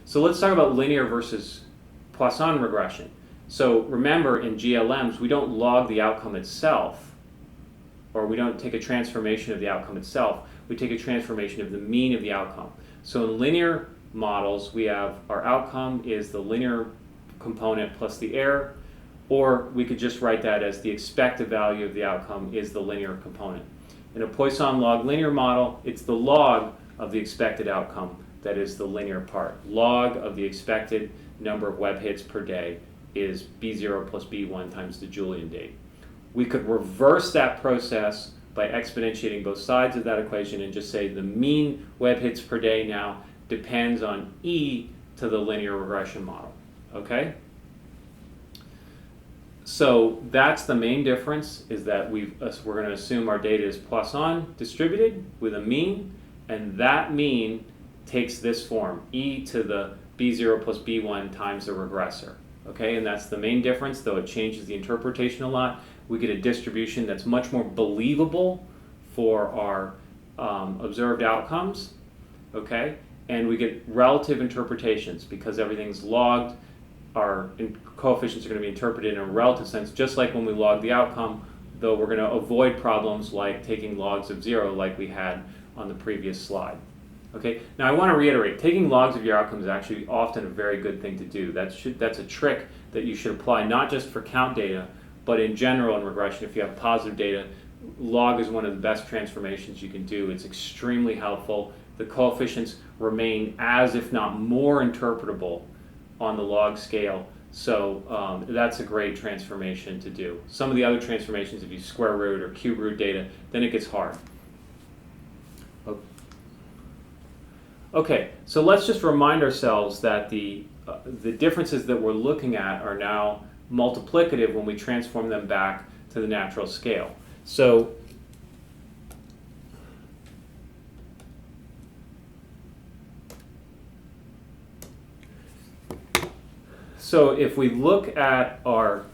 So let's talk about linear versus Poisson regression. So remember, in GLMs, we don't log the outcome itself, or we don't take a transformation of the outcome itself. We take a transformation of the mean of the outcome. So in linear models, we have our outcome is the linear component plus the error, or we could just write that as the expected value of the outcome is the linear component. In a Poisson log linear model, it's the log of the expected outcome that is the linear part. Log of the expected number of web hits per day is B0 plus B1 times the Julian date. We could reverse that process by exponentiating both sides of that equation and just say the mean web hits per day now depends on E to the linear regression model, okay? So that's the main difference, is that we're going to assume our data is Poisson distributed with a mean, and that mean takes this form, E to the B0 plus B1 times the regressor. Okay, and that's the main difference, though it changes the interpretation a lot. We get a distribution that's much more believable for our observed outcomes, okay? And we get relative interpretations because everything's logged. Our coefficients are going to be interpreted in a relative sense, just like when we log the outcome, though we're going to avoid problems like taking logs of 0 like we had on the previous slide. Okay, now I want to reiterate, taking logs of your outcomes is actually often a very good thing to do. That's a trick that you should apply not just for count data, but in general in regression. If you have positive data, log is one of the best transformations you can do. It's extremely helpful. The coefficients remain as, if not more, interpretable on the log scale. So that's a great transformation to do. Some of the other transformations, if you square root or cube root data, then it gets hard. Okay, so let's just remind ourselves that the differences that we're looking at are now multiplicative when we transform them back to the natural scale. So if we look at our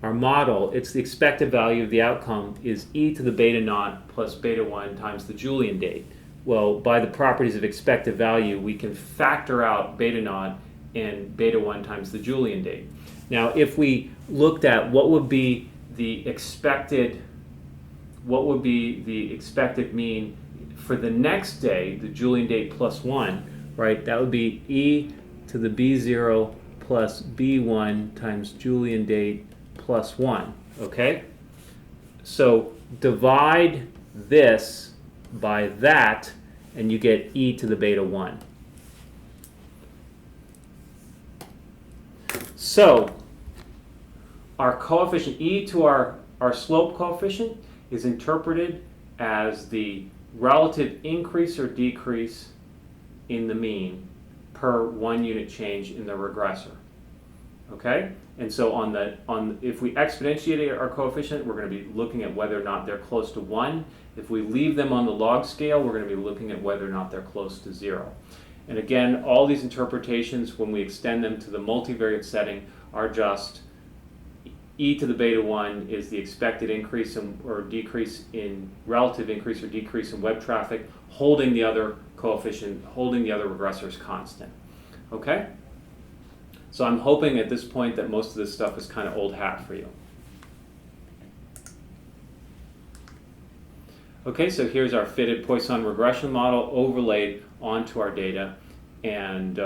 model, it's the expected value of the outcome is e to the beta naught plus beta 1 times the Julian date. Well, by the properties of expected value, we can factor out beta naught and beta 1 times the Julian date. Now, if we looked at what would be the expected mean for the next day, the Julian date plus 1, right? That would be e to the b0 plus b1 times Julian date plus 1, okay? So divide this by that, and you get e to the beta 1. So our coefficient, e to our slope coefficient, is interpreted as the relative increase or decrease in the mean per 1 unit change in the regressor. Okay? And so if we exponentiate our coefficient, we're going to be looking at whether or not they're close to 1. If we leave them on the log scale, we're going to be looking at whether or not they're close to 0. And again, all these interpretations, when we extend them to the multivariate setting, are just e to the beta 1 is the expected increase or decrease in relative increase or decrease in web traffic, holding the other coefficient, holding the other regressors constant. Okay? So I'm hoping at this point that most of this stuff is kind of old hat for you. Okay, so here's our fitted Poisson regression model overlaid onto our data, and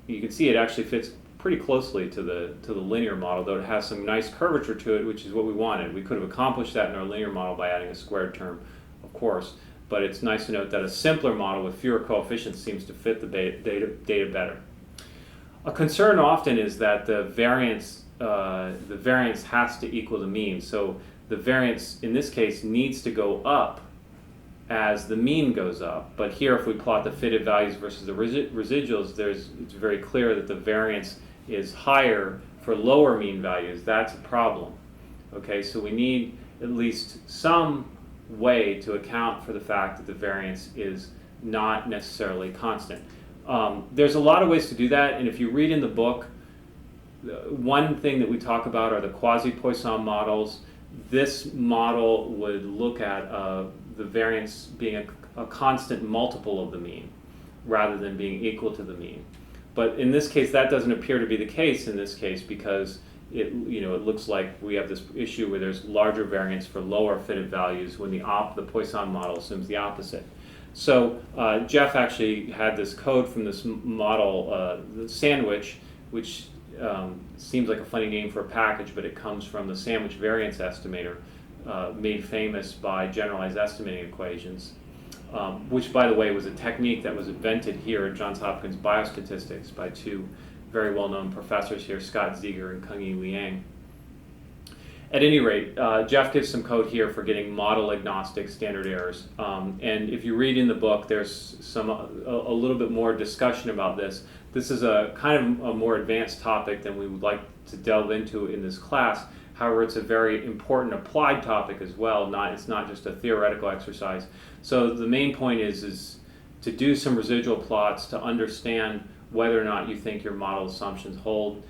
you can see it actually fits pretty closely to the linear model, though it has some nice curvature to it, which is what we wanted. We could have accomplished that in our linear model by adding a squared term, of course, but it's nice to note that a simpler model with fewer coefficients seems to fit the data better. A concern often is that the variance has to equal the mean, so the variance in this case needs to go up as the mean goes up. But here, if we plot the fitted values versus the residuals, it's very clear that the variance is higher for lower mean values. That's a problem. Okay, so we need at least some way to account for the fact that the variance is not necessarily constant. There's a lot of ways to do that, and if you read in the book, one thing that we talk about are the quasi-Poisson models. This model would look at the variance being a constant multiple of the mean rather than being equal to the mean. But in this case, that doesn't appear to be the case in this case, because it looks like we have this issue where there's larger variance for lower fitted values when the Poisson model assumes the opposite. So Jeff actually had this code from this model, the sandwich, which seems like a funny name for a package, but it comes from the sandwich variance estimator, made famous by generalized estimating equations, which, by the way, was a technique that was invented here at Johns Hopkins Biostatistics by two very well-known professors here, Scott Ziegler and Kung-Yi Liang. At any rate, Jeff gives some code here for getting model agnostic standard errors. And if you read in the book, there's a little bit more discussion about this. This is a kind of a more advanced topic than we would like to delve into in this class. However, it's a very important applied topic as well. It's not just a theoretical exercise. So the main point is to do some residual plots to understand whether or not you think your model assumptions hold.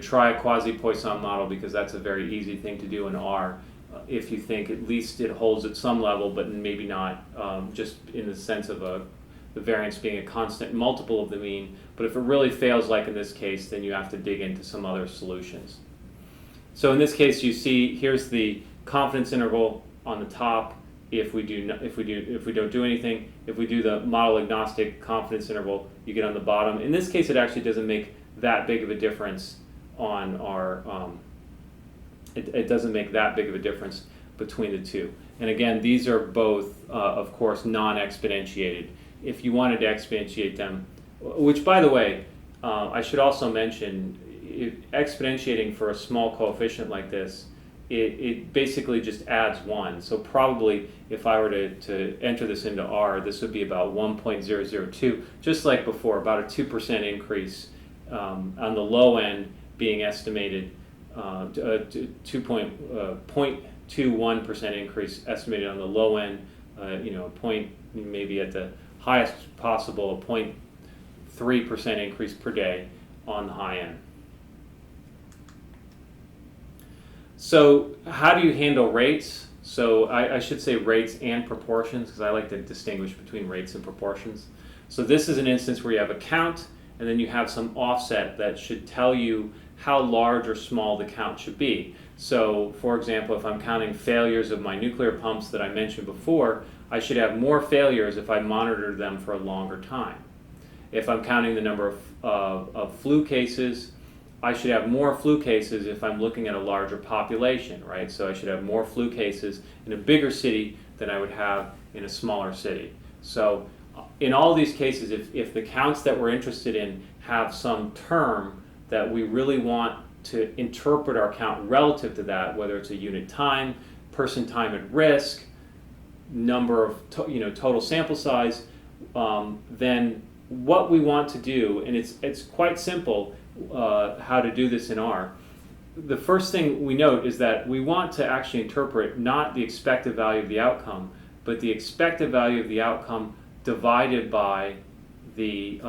Try a quasi-Poisson model, because that's a very easy thing to do in R if you think at least it holds at some level, but maybe not just in the sense of the variance being a constant multiple of the mean. But if it really fails, like in this case, then you have to dig into some other solutions. So in this case, you see here's the confidence interval on the top. If we don't do anything, if we do the model agnostic confidence interval, you get on the bottom. In this case, it actually doesn't make that big of a difference on our. It doesn't make that big of a difference between the two. And again, these are both, of course, non-exponentiated. If you wanted to exponentiate them, which, by the way, I should also mention, exponentiating for a small coefficient like this, it basically just adds 1. So probably if I were to enter this into R, this would be about 1.002, just like before, about a 2% increase on the low end being estimated, 0.21% increase estimated on the low end, point maybe at the highest possible, a 0.3% increase per day on the high end. So how do you handle rates? So I should say rates and proportions, because I like to distinguish between rates and proportions. So this is an instance where you have a count, and then you have some offset that should tell you how large or small the count should be. So, for example, if I'm counting failures of my nuclear pumps that I mentioned before, I should have more failures if I monitor them for a longer time. If I'm counting the number of flu cases, I should have more flu cases if I'm looking at a larger population, right? So I should have more flu cases in a bigger city than I would have in a smaller city. So in all these cases, if the counts that we're interested in have some term that we really want to interpret our count relative to that, whether it's a unit time, person time at risk, number of total sample size, then what we want to do, and it's quite simple how to do this in R. The first thing we note is that we want to actually interpret not the expected value of the outcome, but the expected value of the outcome divided by the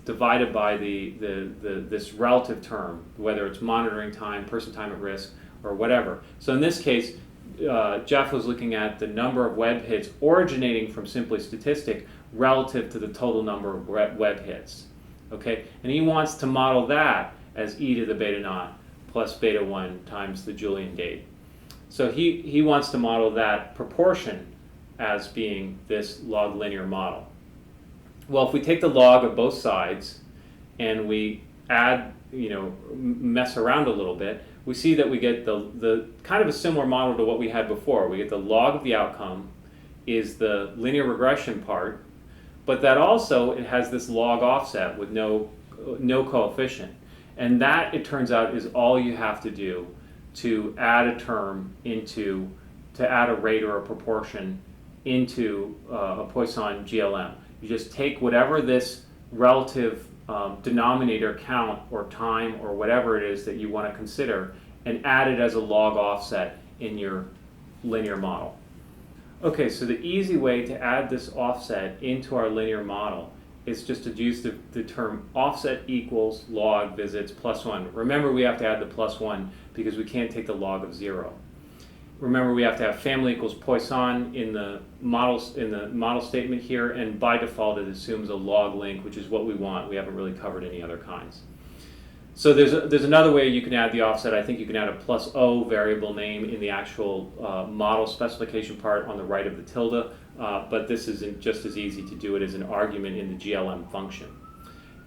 this relative term, whether it's monitoring time, person time at risk, or whatever. So in this case, Jeff was looking at the number of web hits originating from simply statistic relative to the total number of web hits. Okay, and he wants to model that as e to the beta naught plus beta 1 times the Julian date. So he wants to model that proportion as being this log linear model. Well, if we take the log of both sides and we add, mess around a little bit, we see that we get the kind of a similar model to what we had before. We get the log of the outcome is the linear regression part, but that also, it has this log offset with no coefficient. And that, it turns out, is all you have to do to add a term to add a rate or a proportion into a Poisson GLM. You just take whatever this relative denominator count or time or whatever it is that you want to consider and add it as a log offset in your linear model. Okay, so the easy way to add this offset into our linear model is just to use the term offset equals log visits plus 1. Remember, we have to add the plus 1 because we can't take the log of 0. remember, we have to have family equals Poisson in the model statement here, and by default it assumes a log link, which is what we want. We haven't really covered any other kinds. So there's another way you can add the offset. I think you can add a plus O variable name in the actual model specification part on the right of the tilde, but this isn't just as easy to do it as an argument in the GLM function.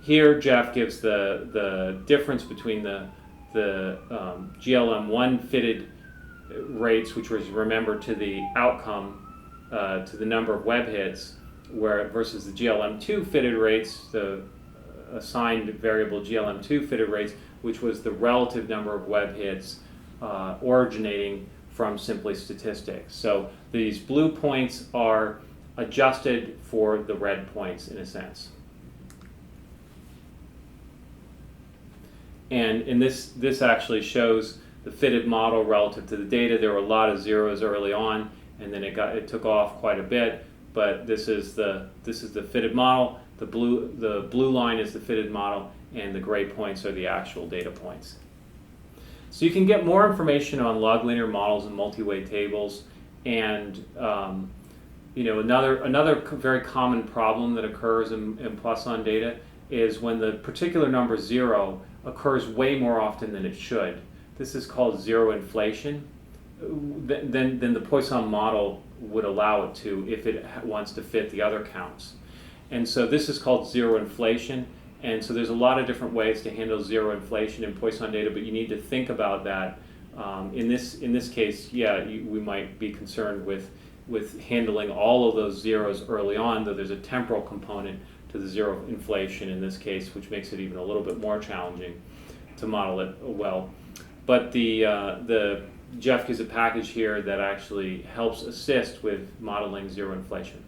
Here, Jeff gives the difference between the GLM1 fitted rates, which was, remember, to the outcome, to the number of web hits, versus the GLM2 fitted rates, the assigned variable GLM2 fitted rates, which was the relative number of web hits originating from simply statistics. So these blue points are adjusted for the red points in a sense. And this actually shows the fitted model relative to the data. There were a lot of zeros early on, and then it took off quite a bit. But this is the fitted model. The blue line is the fitted model, and the gray points are the actual data points. So you can get more information on log linear models and multi-way tables. And another very common problem that occurs in Poisson data is when the particular number 0 occurs way more often than it should. This is called zero inflation. Then the Poisson model would allow it to if it wants to fit the other counts. And so this is called zero inflation. And so there's a lot of different ways to handle zero inflation in Poisson data, but you need to think about that. In this case, we might be concerned with handling all of those zeros early on, though there's a temporal component to the zero inflation in this case, which makes it even a little bit more challenging to model it well. But the Jeff gives a package here that actually helps assist with modeling zero inflation.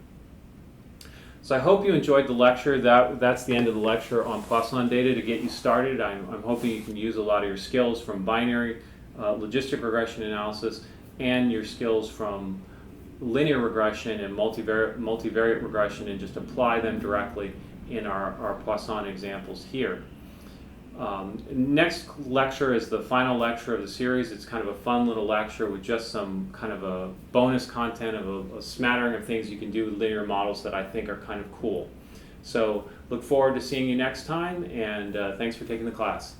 So I hope you enjoyed the lecture. That's the end of the lecture on Poisson data. To get you started, I'm hoping you can use a lot of your skills from binary logistic regression analysis and your skills from linear regression and multivariate regression, and just apply them directly in our Poisson examples here. Next lecture is the final lecture of the series. It's kind of a fun little lecture with just some kind of a bonus content of a smattering of things you can do with linear models that I think are kind of cool. So look forward to seeing you next time, and thanks for taking the class.